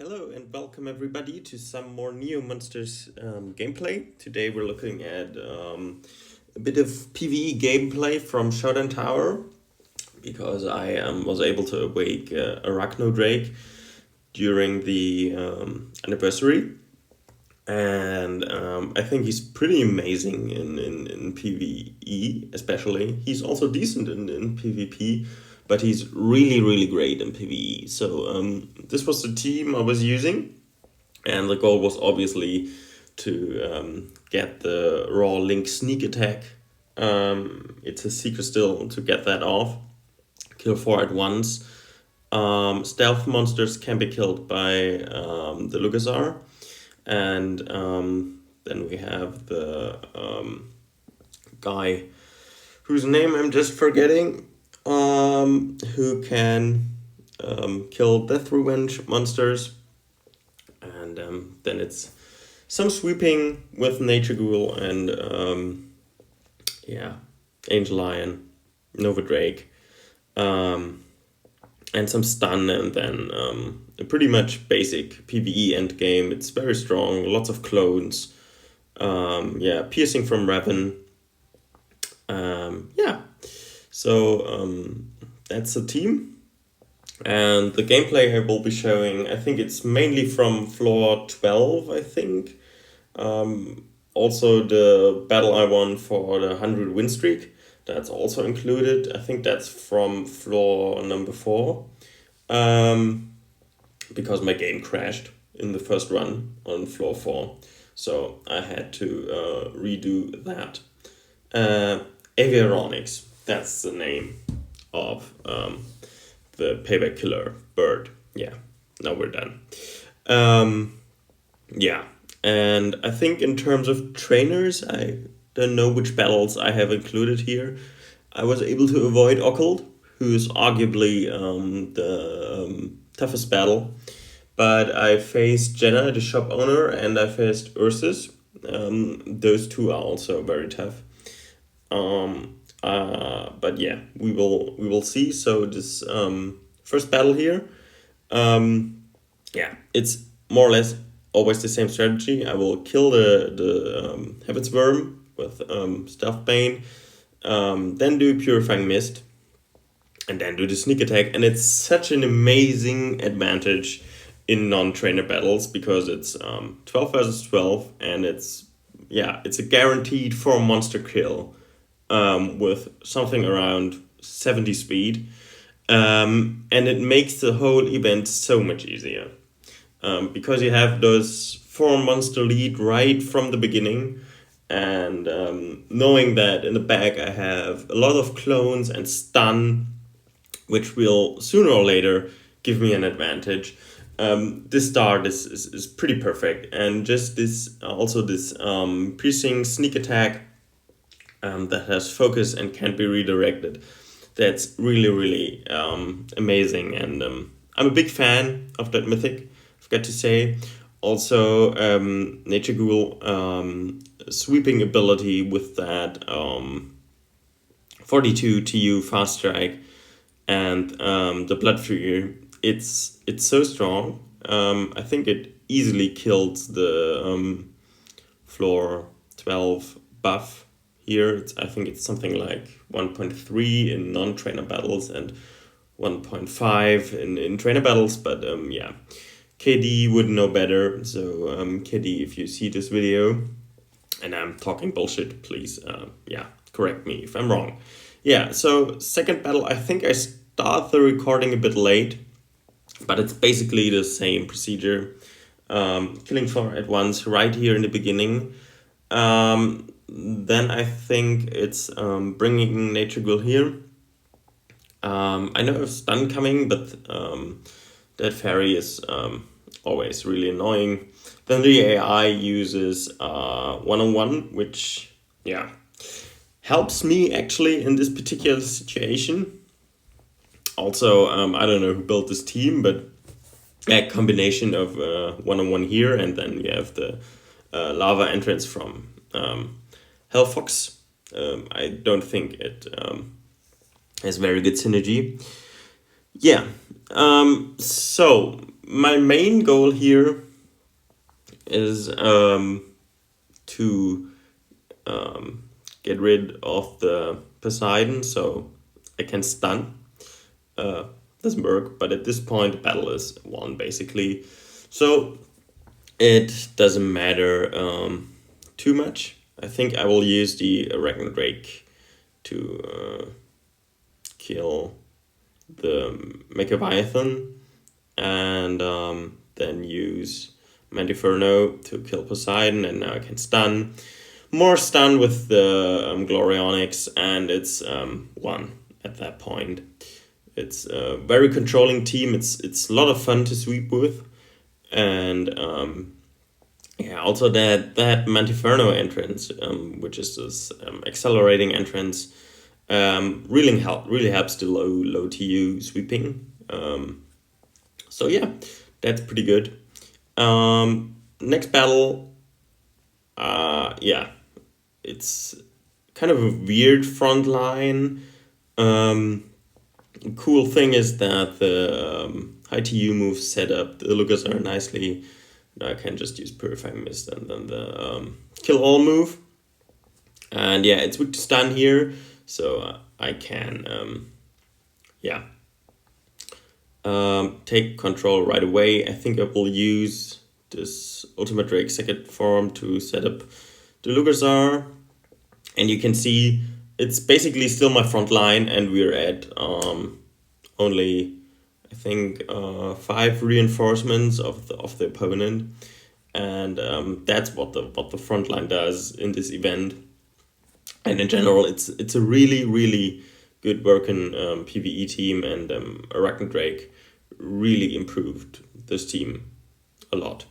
Hello and welcome everybody to some more Neo Monsters gameplay. Today we're looking at a bit of PvE gameplay from Showdown Tower because I was able to awake Arachnodrake during the anniversary, and I think he's pretty amazing in PvE especially. He's also decent in PvP, but he's really great in PvE. So this was the team I was using, and the goal was obviously to get the raw link sneak attack. It's a secret still to get that off. Kill 4 at once. Stealth monsters can be killed by the Lugazar. And then we have the guy whose name I'm just forgetting, who can kill Death Revenge monsters. And then it's some sweeping with Nature Ghoul and Angel Lion, Nova Drake, and some stun, and then a pretty much basic PvE endgame. It's very strong, lots of clones, piercing from Raven. So that's the team. And the gameplay I will be showing, I think it's mainly from floor 12, I think. Also the battle I won for the 100 win streak, that's also included. I think that's from floor number 4. Because my game crashed in the first run on floor 4. So I had to redo that. Aviaronics, that's the name of the payback killer bird. Yeah, now we're done. And I think in terms of trainers, I don't know which battles I have included here. I was able to avoid Occult, who's arguably the toughest battle. But I faced Jenna, the shop owner, and I faced Ursus. Those two are also very tough. But yeah, we will see. So this first battle here, it's more or less always the same strategy. I will kill the Habits Worm with Stealth Bane, then do Purifying Mist, and then do the sneak attack. And it's such an amazing advantage in non-trainer battles because it's 12 versus 12, and it's a guaranteed 4 monster kill with something around 70 speed, and it makes the whole event so much easier because you have those 4 monster lead right from the beginning, and knowing that in the back I have a lot of clones and stun, which will sooner or later give me an advantage. This start is pretty perfect, and just this piercing sneak attack that has focus and can be redirected. That's really amazing, and I'm a big fan of that mythic, I've got to say. Also, Nature Ghoul sweeping ability with that 42 TU fast strike and the Blood Fury. It's so strong. I think it easily killed the floor 12 buff here. I think it's something like 1.3 in non-trainer battles and 1.5 in trainer battles. But KD would know better. So KD, if you see this video and I'm talking bullshit, please correct me if I'm wrong. Yeah, so second battle, I think I start the recording a bit late, but it's basically the same procedure. Killing 4 at once right here in the beginning. Then I think it's bringing Nature Ghoul here. I know I have stun coming, but that fairy is always really annoying. Then the AI uses 101, which helps me actually in this particular situation. Also, I don't know who built this team, but a combination of 101 here, and then you have the lava entrance from Hellfox. I don't think it has very good synergy. So my main goal here is to get rid of the Poseidon so I can stun. Doesn't work, but at this point the battle is won basically. So it doesn't matter too much. I think I will use the Arachnodrake to kill the Mechaviathan and then use Mantiferno to kill Poseidon, and now I can stun. More stun with the Glorionyx, and it's one at that point. It's a very controlling team. It's a lot of fun to sweep with, and yeah, also that Mantiferno entrance, which is this accelerating entrance, really helps the low TU sweeping. So yeah, that's pretty good. Next battle, yeah, it's kind of a weird front line. Cool thing is that the high TU moves set up the Lucas are nicely. Now I can just use Purifying Mist and then the Kill All move. And yeah, it's weak to stun here, so I can, yeah, take control right away. I think I will use this Ultimate Drake second form to set up the Lugazar. And you can see it's basically still my front line, and we're at only, I think, 5 reinforcements of the opponent. And that's what the front line does in this event. And in general, it's a really good working PvE team, and Arachnodrake really improved this team a lot.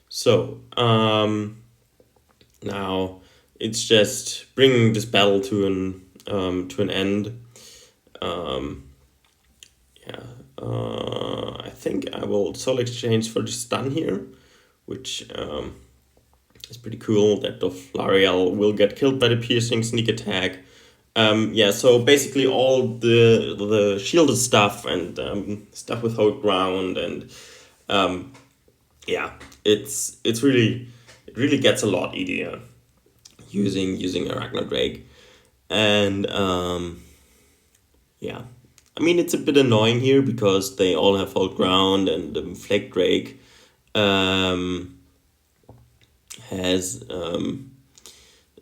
So now it's just bringing this battle to an end. I think I will soul exchange for the stun here, which is pretty cool that Doflariel will get killed by the piercing sneak attack. Yeah, so basically all the shielded stuff and stuff with hold ground and yeah, it really gets a lot easier using Arachnodrake. And yeah, I mean, it's a bit annoying here because they all have hold ground, and Flake Drake has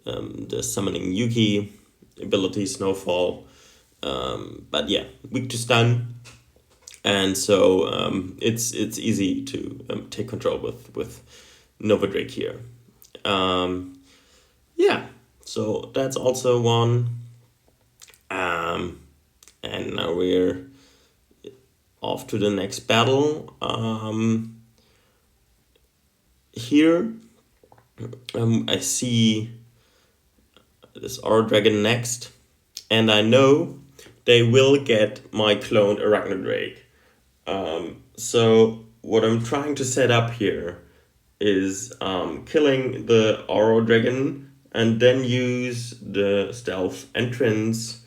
the summoning Yuki ability, Snowfall. But yeah, weak to stun, and so it's easy to take control with Nova Drake here. Yeah, so that's also one. And now we're off to the next battle. Here, I see this Aura Dragon next, and I know they will get my cloned Arachnodrake. So what I'm trying to set up here is killing the Aura Dragon and then use the stealth entrance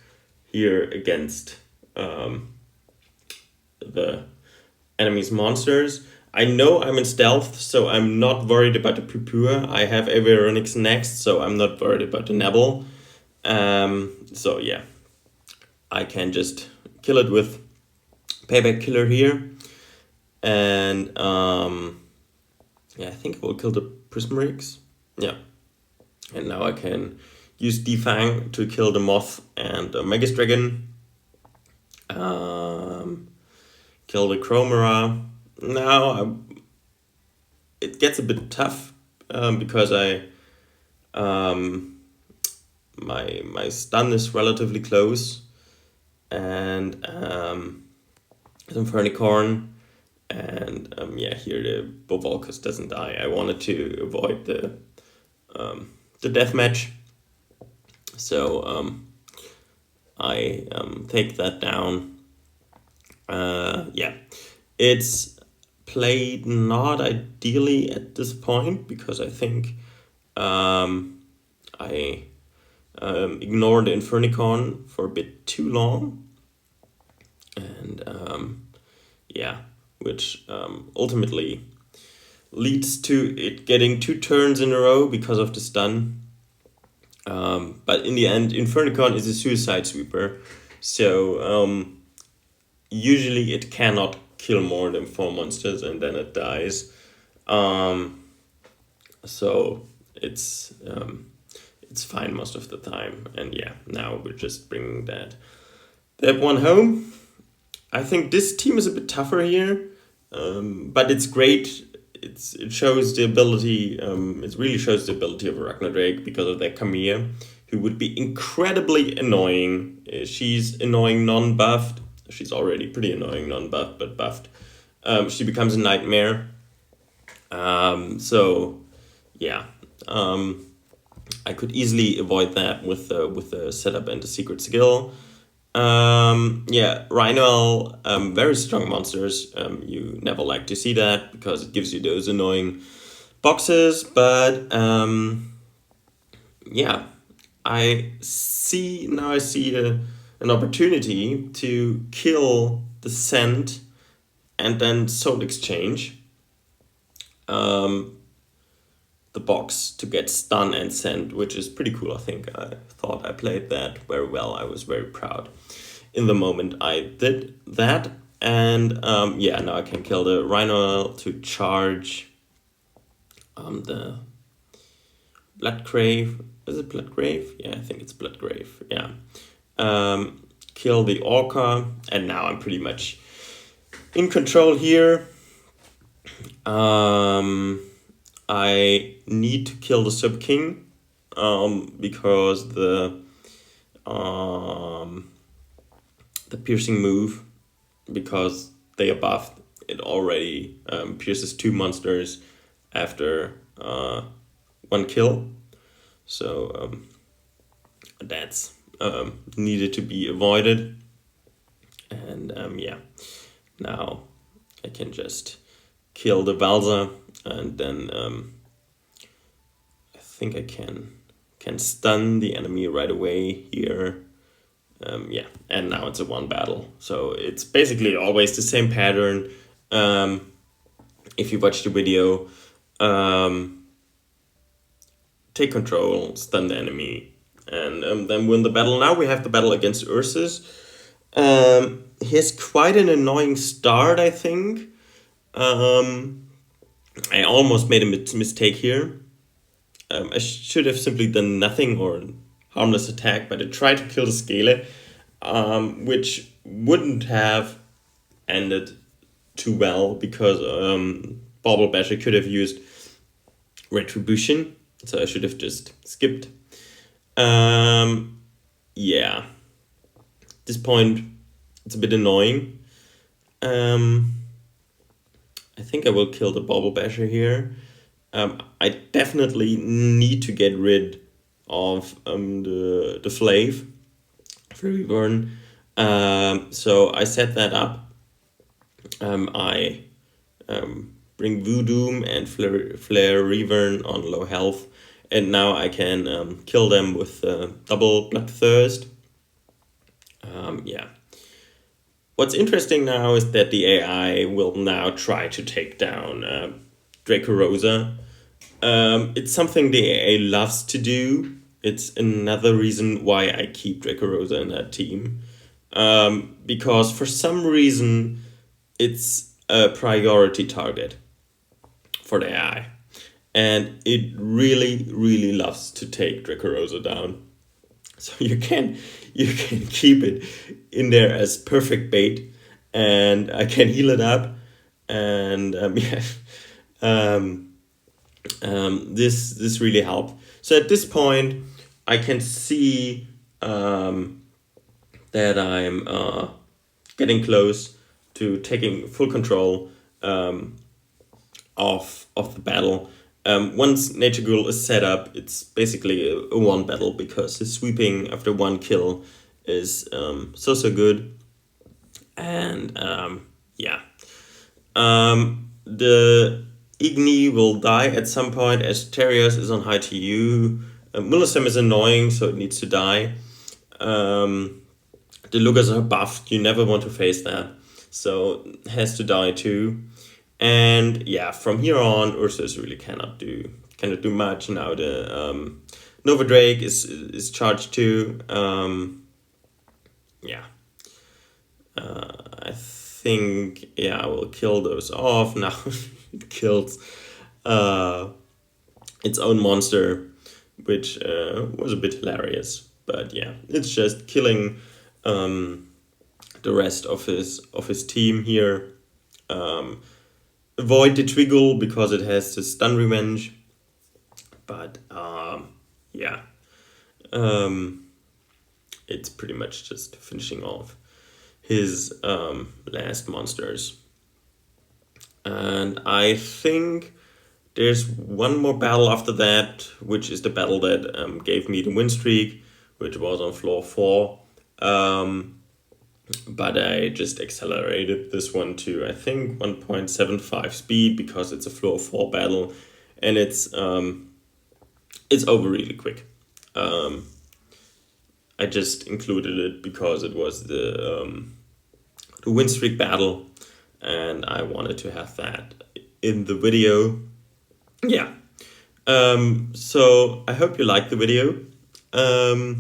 here against the enemy's monsters. I know I'm in stealth, so I'm not worried about the Purpura. I have Aviaronix next, so I'm not worried about the Nebel. So yeah, I can just kill it with Payback Killer here. And yeah, I think I will kill the Prismarix. Yeah. And now I can use Defang to kill the Moth and the Magus Dragon. Kill the Chromera. Now it gets a bit tough because my stun is relatively close, and Infernicorn, and yeah, here the Bovolcus doesn't die. I wanted to avoid the deathmatch, so I take that down. Yeah, it's played not ideally at this point because I think I ignored the Infernicorn for a bit too long, and yeah, which ultimately leads to it getting 2 turns in a row because of the stun. But in the end, Infernicon is a suicide sweeper, so usually it cannot kill more than 4 monsters and then it dies. So it's fine most of the time. And yeah, now we're just bringing that one home. I think this team is a bit tougher here, but it's great. It shows the ability. It really shows the ability of Arachnodrake because of that Camille, who would be incredibly annoying. She's annoying non-buffed. She's already pretty annoying non-buffed, but buffed. She becomes a nightmare. So yeah, I could easily avoid that with the setup and the secret skill. Yeah, Rhino, very strong monsters. You never like to see that because it gives you those annoying boxes. But yeah, I see an opportunity to kill the Scent and then Soul Exchange the box to get stun and send, which is pretty cool. I think I thought I played that very well. I was very proud in the moment I did that. And yeah, now I can kill the Rhino to charge the Bloodgrave. Is it Bloodgrave? Yeah, I think it's Bloodgrave. Yeah. Kill the Orca, and now I'm pretty much in control here. I need to kill the Sub King because the piercing move, because they are buffed, it already pierces 2 monsters after 1 kill. So that's needed to be avoided. And yeah, now I can just kill the Valza, and then I think I can stun the enemy right away here. Yeah, and now it's a 1 battle. So it's basically always the same pattern. If you watch the video, take control, stun the enemy, and then win the battle. Now we have the battle against Ursus. He has quite an annoying start, I think. I almost made a mistake here. I should have simply done nothing or harmless attack, but I tried to kill the Scale, which wouldn't have ended too well because Bauble Basher could have used Retribution, so I should have just skipped. Yeah, at this point it's a bit annoying. I think I will kill the Bauble Basher here. I definitely need to get rid of the Flave Reborn. So I set that up. I bring Voodoo and Flare Reborn on low health, and now I can kill them with double Bloodthirst. Yeah. What's interesting now is that the AI will now try to take down Dracorosa. It's something the AI loves to do. It's another reason why I keep Dracorosa in that team. Because for some reason, it's a priority target for the AI. And it really, really loves to take Dracorosa down. So you can keep it in there as perfect bait, and I can heal it up, and yeah, this really helped. So at this point, I can see that I'm getting close to taking full control of the battle. Once Nature Ghoul is set up, it's basically a 1 battle because his sweeping after 1 kill is so good. And yeah, the Igni will die at some point as Terios is on high TU. Millicem is annoying, so it needs to die. The Lugas are buffed, you never want to face that. so has to die too. And yeah, from here on, Ursus really cannot do much. Now the Nova Drake is charged too. Yeah, I think I will kill those off now. It kills its own monster, which was a bit hilarious. But yeah, it's just killing the rest of his team here. Avoid the Twiggle because it has the stun revenge. But yeah, it's pretty much just finishing off his last monsters. And I think there's one more battle after that, which is the battle that gave me the win streak, which was on floor 4. But I just accelerated this one to, I think, 1.75 speed because it's a floor 4 battle, and it's over really quick. I just included it because it was the win streak battle, and I wanted to have that in the video. Yeah. So I hope you liked the video. I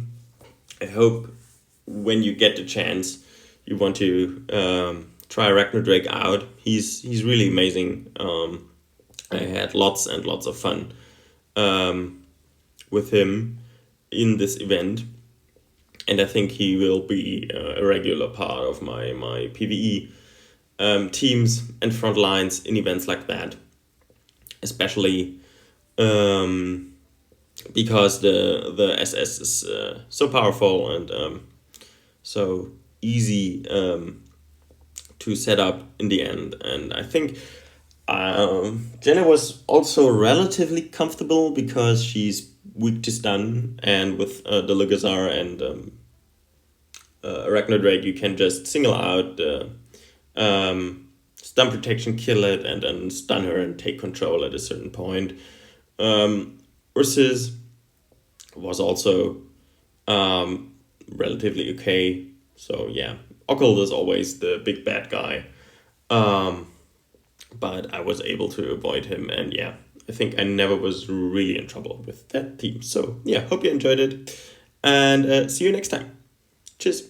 hope when you get the chance, you want to try Arachnodrake out. He's really amazing. I had lots and lots of fun with him in this event, and I think he will be a regular part of my PvE teams and front lines in events like that, especially because the SS is so powerful and so easy to set up in the end. And I think Jenna was also relatively comfortable because she's weak to stun, and with the Lugazar and Arachnodrake, you can just single out the stun protection, kill it, and then stun her and take control at a certain point. Ursus was also relatively okay. So yeah, Occult is always the big bad guy. But I was able to avoid him, and yeah, I think I never was really in trouble with that team. So yeah, hope you enjoyed it, and see you next time. Cheers.